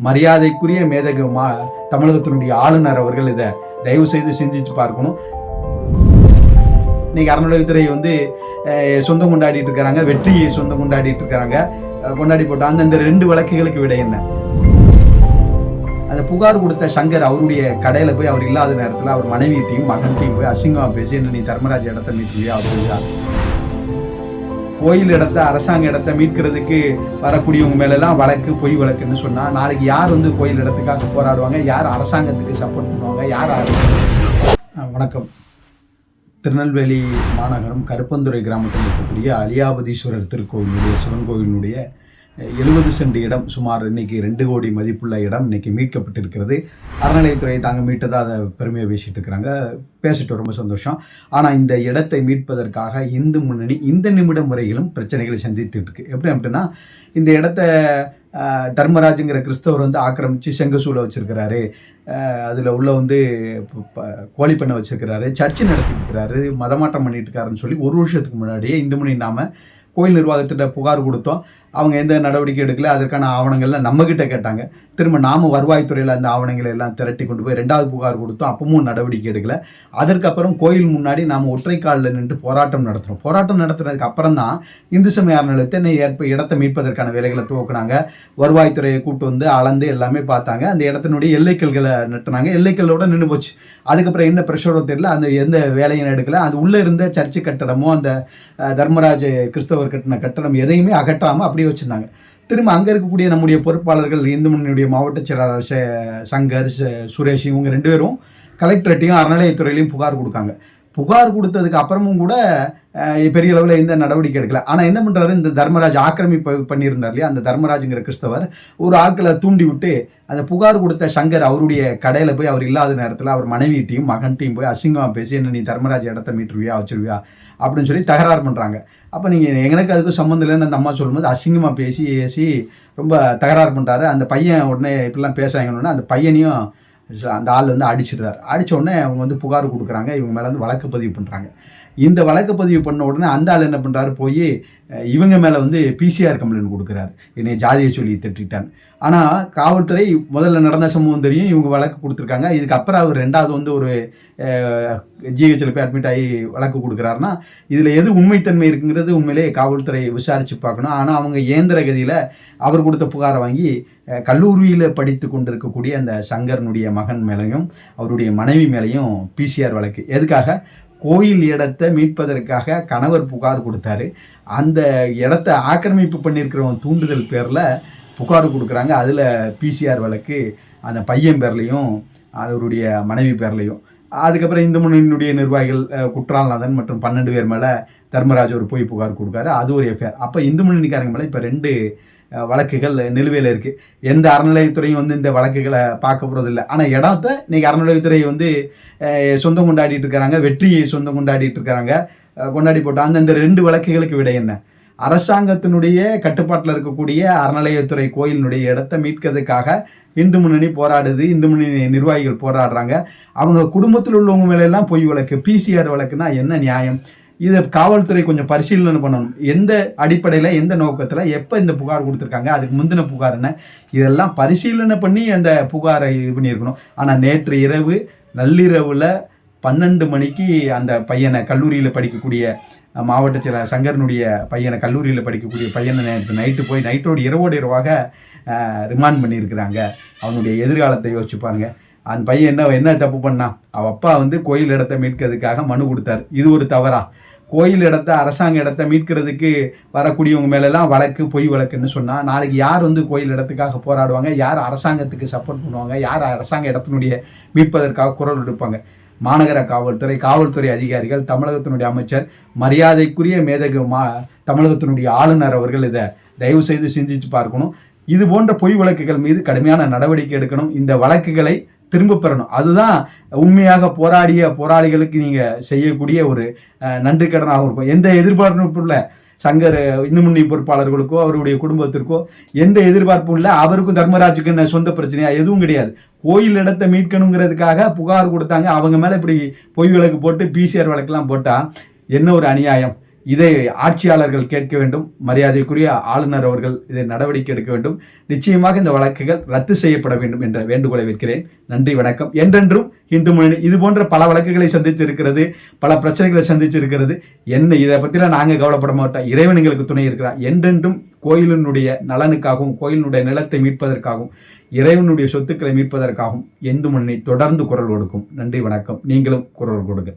மரியாதைக்குரிய மேதகு தமிழகத்தினுடைய ஆளுநர் அவர்கள் இதை தயவு செய்து சிந்திச்சு பார்க்கணும். இன்னைக்கு அறநிலையத்துறை சொந்தம் கொண்டாடிட்டு இருக்கிறாங்க, வெற்றியை சொந்தம் கொண்டாடிட்டு இருக்கிறாங்க, கொண்டாடி போட்டாங்க. அந்த 2 வழக்குகளுக்கு விட என்ன? அந்த புகார் கொடுத்த சங்கர் அவருடைய கடையில போய் அவர் இல்லாத நேரத்தில் அவர் மனைவியையும் மகன்கிட்டையும் போய் அசிங்கமா பேசி நீ தர்மராஜ் இடத்த மீட்கலையா அவர் கோயில் இடத்த அரசாங்க இடத்த மீட்கிறதுக்கு வரக்கூடியவங்க மேலெல்லாம் வழக்கு பொய் வழக்குன்னு சொன்னா நாளைக்கு யார் கோயில் இடத்துக்காக போராடுவாங்க, யார் அரசாங்கத்துக்கு சப்போர்ட் பண்ணுவாங்க, யார்? வணக்கம். திருநெல்வேலி மாநகரம் கருப்பந்துறை கிராமத்தில் இருக்கக்கூடிய அலியாபதீஸ்வரர் திருக்கோவிலுடைய சிவன் கோவிலினுடைய 70 சென்ட் இடம், சுமார் இன்னைக்கு 2 கோடி மதிப்புள்ள இடம் இன்னைக்கு மீட்கப்பட்டிருக்கிறது. அறநிலையத்துறை தாங்க மீட்டதாக அதை பெருமையாக பேசிட்டு இருக்கிறாங்க. பேசிட்டு ரொம்ப சந்தோஷம். ஆனால் இந்த இடத்தை மீட்பதற்காக இந்து முன்னணி இந்த நிமிடம் வரையிலும் பிரச்சனைகளை சந்தித்துட்டு இருக்கு. எப்படி அப்படின்னா, இந்த இடத்த தர்மராஜுங்கிற கிறிஸ்தவர் ஆக்கிரமித்து செங்கசூலை வச்சிருக்கிறாரு, அதில் உள்ள கோழி பண்ணை வச்சிருக்கிறாரு, சர்ச்சு நடத்திட்டு இருக்கிறாரு, மதமாற்றம் பண்ணிட்டு இருக்காருன்னு சொல்லி 1 வருஷத்துக்கு முன்னாடியே இந்து முன்னணி நாம கோயில் நிர்வாகத்திட்ட புகார் கொடுத்தோம். அவங்க எந்த நடவடிக்கை எடுக்கல. அதற்கான ஆவணங்கள்லாம் நம்மகிட்ட கேட்டாங்க. திரும்ப நாம வருவாய்த்துறையில் அந்த ஆவணங்களை எல்லாம் திரட்டி கொண்டு போய் 2வது புகார் கொடுத்தோம். அப்பவும் நடவடிக்கை எடுக்கல. அதற்கப்புறம் கோயில் முன்னாடி நாம் ஒற்றைக்காலில் நின்று போராட்டம் நடத்துகிறோம். போராட்டம் நடத்துறதுக்கு அப்புறம் தான் இந்து சமய அறநிலையத்தை இடத்தை மீட்பதற்கான வேலைகளை துவக்கினாங்க. வருவாய்த்துறையை கூட்டு அளந்து எல்லாமே பார்த்தாங்க. அந்த இடத்தினுடைய எல்லைக்கல்களை நட்டுனாங்க. எல்லைக்கல்லோட நின்று போச்சு. அதுக்கப்புறம் என்ன ப்ரெஷரோ தெரியல, அந்த எந்த வேலையும் எடுக்கல. அது உள்ளே இருந்த சர்ச்சு கட்டடமோ அந்த தர்மராஜ் கிறிஸ்தவர் கட்டின கட்டடம் எதையுமே அகற்றாமல் அப்படியே வச்சுருந்தாங்க. திரும்ப அங்கே இருக்கக்கூடிய நம்முடைய பொறுப்பாளர்கள் இந்து முன்னணியுடைய மாவட்ட செயலாளர் சங்கர், சுரேஷ், இவங்க 2 பேரும் கலெக்டரேட்டையும் அறநிலையத்துறையிலையும் புகார் கொடுக்காங்க. புகார் கொடுத்ததுக்கு அப்புறமும் கூட பெரிய அளவில் எந்த நடவடிக்கை எடுக்கல. ஆனால் என்ன பண்ணுறாரு, இந்த தர்மராஜ் ஆக்கிரமிப்பு பண்ணியிருந்தார் இல்லையா, அந்த தர்மராஜுங்கிற கிறிஸ்தவர் ஒரு ஆட்களை தூண்டி விட்டு அந்த புகார் கொடுத்த சங்கர் அவருடைய கடையில் போய் அவர் இல்லாத நேரத்தில் அவர் மனைவியையும் மகன்கிட்டையும் போய் அசிங்கமாக பேசி நீ தர்மராஜ் இடத்த மீட்டுருவியா வச்சிருவியா அப்படின்னு சொல்லி தகராறு பண்ணுறாங்க. அப்போ நீங்கள் எனக்கு அதுக்கும் சம்மந்தம் இல்லைன்னு அந்த அம்மா சொல்லும்போது அசிங்கமாக பேசி ரொம்ப தகராறு பண்ணுறாரு. அந்த பையன் உடனே இப்படிலாம் பேசுகிறாங்கன்னு அந்த பையனையும் அந்த ஆள் அடிச்சிடுறாரு. அடித்த உடனே அவங்க புகார் கொடுக்குறாங்க. இவங்க மேலே வழக்கு பதிவு பண்ணுறாங்க. இந்த வழக்கு பதிவு பண்ண உடனே அந்த ஆள் என்ன பண்ணுறாரு, போய் இவங்க மேலே பிசிஆர் கம்ப்ளைண்ட் கொடுக்குறாரு, என்னை ஜாதியை சொல்லி திட்டான். ஆனால் காவல்துறை முதல்ல நடந்த சம்பவம் தெரியும், இவங்க வழக்கு கொடுத்துருக்காங்க. இதுக்கப்புறம் அவர் 2வது ஒரு ஜிஹெச்சில் போய் அட்மிட் ஆகி வழக்கு கொடுக்குறாருன்னா இதில் எது உண்மைத்தன்மை இருக்குங்கிறது உண்மையிலே காவல்துறை விசாரித்து பார்க்கணும். ஆனால் அவங்க இயந்திர கதியில் அவர் கொடுத்த புகாரை வாங்கி கல்லூரியில் படித்து கொண்டிருக்கக்கூடிய அந்த சங்கரனுடைய மகன் மேலேயும் அவருடைய மனைவி மேலேயும் பிசிஆர் வழக்கு. எதுக்காக? கோயில் இடத்தை மீட்பதற்காக கணவர் புகார் கொடுத்தாரு. அந்த இடத்த ஆக்கிரமிப்பு பண்ணியிருக்கிறவன் தூண்டுதல் பேரில் புகார் கொடுக்குறாங்க. அதில் பிசிஆர் வழக்கு அந்த பையன் பேர்லையும் அவருடைய மனைவி பேர்லையும். அதுக்கப்புறம் இந்து முன்னணியினுடைய நிர்வாகிகள் குற்றாலநாதன் மற்றும் 12 பேர் மேலே தர்மராஜ் ஒரு பொய் புகார் கொடுக்காரு. அது ஒரு எஃப்ஐஆர். அப்போ இந்து முன்னணிக்காரங்க மேலே இப்போ 2 வழக்குகள் நிலுவையில் இருக்குது. எந்த அறநிலையத்துறையும் இந்த வழக்குகளை பார்க்க போகிறதில்லை. ஆனால் இடத்த இன்றைக்கி அறநிலையத்துறை சொந்தம் கொண்டாடிட்டு இருக்கிறாங்க, வெற்றியை சொந்தம் கொண்டாடிட்டு இருக்கிறாங்க, கொண்டாடி போட்டாங்க. அந்த 2 வழக்குகளுக்கு விட என்ன? அரசாங்கத்தினுடைய கட்டுப்பாட்டில் இருக்கக்கூடிய அறநிலையத்துறை கோயிலினுடைய இடத்தை மீட்கிறதுக்காக இந்து முன்னணி போராடுது, இந்து முன்னணி நிர்வாகிகள் போராடுறாங்க. அவங்க குடும்பத்தில் உள்ளவங்க மேலெல்லாம் பொய் வழக்கு, பிசிஆர் வழக்குன்னா என்ன நியாயம்? இதை காவல்துறை கொஞ்சம் பரிசீலனை பண்ணணும். எந்த அடிப்படையில், எந்த நோக்கத்தில், எப்போ இந்த புகார் கொடுத்துருக்காங்க, அதுக்கு முந்தின புகார் என்ன, இதெல்லாம் பரிசீலனை பண்ணி அந்த புகாரை இது பண்ணியிருக்கணும். ஆனால் நேற்று இரவு நள்ளிரவில் 12 மணிக்கு அந்த பையனை, கல்லூரியில் படிக்கக்கூடிய மாவட்ட செயலாளர் சங்கரனுடைய பையனை, கல்லூரியில் படிக்கக்கூடிய பையனை நேற்று நைட்டு போய் நைட்டோடு இரவோடு இரவாக ரிமாண்ட் பண்ணியிருக்கிறாங்க. அவனுடைய எதிர்காலத்தை யோசிச்சு பாருங்க. அந்த பையன் என்ன தப்பு பண்ணான்? அவள் அப்பா கோயில் இடத்தை மீட்கிறதுக்காக மனு கொடுத்தாரு. இது ஒரு தவறா? கோயில் இடத்த அரசாங்க இடத்தை மீட்கிறதுக்கு வரக்கூடியவங்க மேலெல்லாம் வழக்கு பொய் வழக்குன்னு சொன்னால் நாளைக்கு யார் கோயில் இடத்துக்காக போராடுவாங்க, யார் அரசாங்கத்துக்கு சப்போர்ட் பண்ணுவாங்க, யார் அரசாங்க இடத்தினுடைய மீட்பதற்காக குரல் எடுப்பாங்க? மாநகர காவல்துறை அதிகாரிகள், தமிழகத்தினுடைய அமைச்சர், மரியாதைக்குரிய மேதகு தமிழகத்தினுடைய ஆளுநர் அவர்கள் இதை தயவு செய்து சிந்திச்சு பார்க்கணும். இது போன்ற பொய் வழக்குகள் மீது கடுமையான நடவடிக்கை எடுக்கணும். இந்த வழக்குகளை திரும்ப பெறணும். அதுதான் உண்மையாக போராடிய போராளிகளுக்கு நீங்கள் செய்யக்கூடிய ஒரு நன்றி கடனாக இருக்கும். எந்த எதிர்பார்ப்பும் இல்லை சங்கர் இந்து முன்னணி பொறுப்பாளர்களுக்கோ அவருடைய குடும்பத்திற்கோ எந்த எதிர்பார்ப்பும் இல்லை. அவருக்கும் தர்மராஜுக்கு என்ன சொந்த பிரச்சனையா? எதுவும் கிடையாது. கோயில் இடத்தை மீட்கணுங்கிறதுக்காக புகார் கொடுத்தாங்க. அவங்க மேலே இப்படி பொய் வழக்கு போட்டு பிசிஆர் வழக்கெல்லாம் போட்டால் என்ன ஒரு அநியாயம்! இதை ஆட்சியாளர்கள் கேட்க வேண்டும். மரியாதைக்குரிய ஆளுநர் அவர்கள் இதை நடவடிக்கை எடுக்க வேண்டும். நிச்சயமாக இந்த வழக்குகள் ரத்து செய்யப்பட வேண்டும் என்ற வேண்டுகோளை வைக்கிறேன். நன்றி, வணக்கம். என்றென்றும் இந்து முன்னணி இது போன்ற பல வழக்குகளை சந்தித்து இருக்கிறது, பல பிரச்சனைகளை சந்திச்சு இருக்கிறது. என்ன இதை பற்றிலாம் நாங்கள் கவலைப்பட மாட்டோம். இறைவன் எங்களுக்கு துணை இருக்கிறார். என்றென்றும் கோயிலினுடைய நலனுக்காகவும், கோயிலினுடைய நிலத்தை மீட்பதற்காகவும், இறைவனுடைய சொத்துக்களை மீட்பதற்காகவும் இந்து முன்னணி தொடர்ந்து குரல் கொடுக்கும். நன்றி, வணக்கம். நீங்களும் குரல் கொடுங்க.